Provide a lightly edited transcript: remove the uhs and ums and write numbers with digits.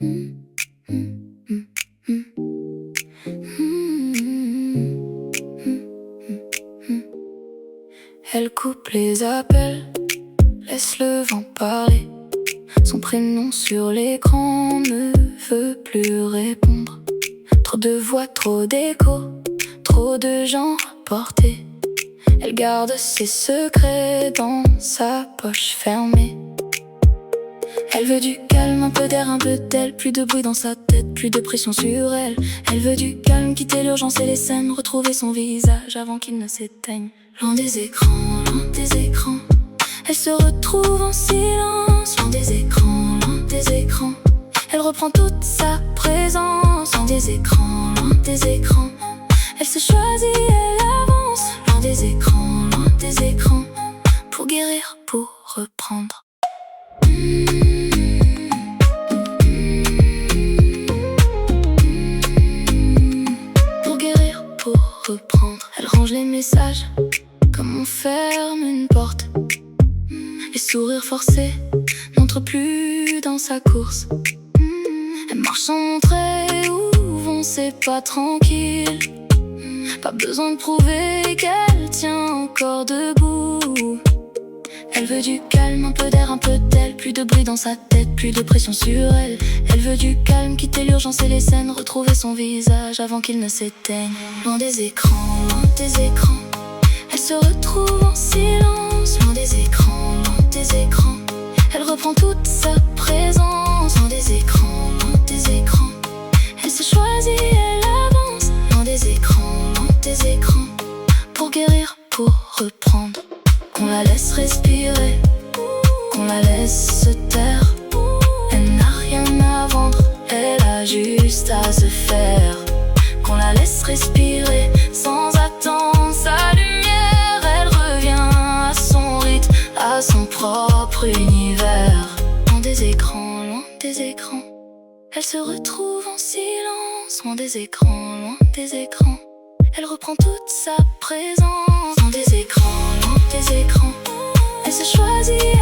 Elle coupe les appels, laisse le vent parler. Son prénom sur l'écran ne veut plus répondre. Trop de voix, trop d'écho, trop de gens portés. Elle garde ses secrets dans sa poche fermée. Elle veut du calme, un peu d'air, un peu d'elle. Plus de bruit dans sa tête, plus de pression sur elle. Elle veut du calme, quitter l'urgence et les scènes. Retrouver son visage avant qu'il ne s'éteigne. Loin des écrans, loin des écrans. Elle se retrouve en silence. Loin des écrans, loin des écrans. Elle reprend toute sa présence. Loin des écrans, loin des écrans. Elle se choisit, elle avance. Loin des écrans, loin des écrans. Pour guérir, pour reprendre. Pour guérir, pour reprendre. Elle range les messages comme on ferme une porte. Les sourires forcés n'entrent plus dans sa course. Elle marche sans montrer où vont ses pas tranquilles. Pas besoin de prouver qu'elle tient encore debout. Elle veut du calme, un peu d'air, un peu d'elle. Plus de bruit dans sa tête, plus de pression sur elle. Elle veut du calme, quitter l'urgence et les scènes. Retrouver son visage avant qu'il ne s'éteigne. Loin des écrans, loin des écrans. Elle se retrouve en silence. Loin des écrans, loin des écrans. Elle reprend toute sa présence. Loin des écrans, loin des écrans. Elle se choisit, elle avance. Loin des écrans, loin des écrans. Pour guérir, pour reprendre. Qu'on la laisse respirer, qu'on la laisse se taire. Elle n'a rien à vendre, elle a juste à se faire. Qu'on la laisse respirer sans attendre sa lumière. Elle revient à son rythme, à son propre univers. Loin des écrans, loin des écrans. Elle se retrouve en silence. Loin des écrans, loin des écrans. Elle reprend toute sa présence. Loin des écrans, loin des écrans. Elle se choisit.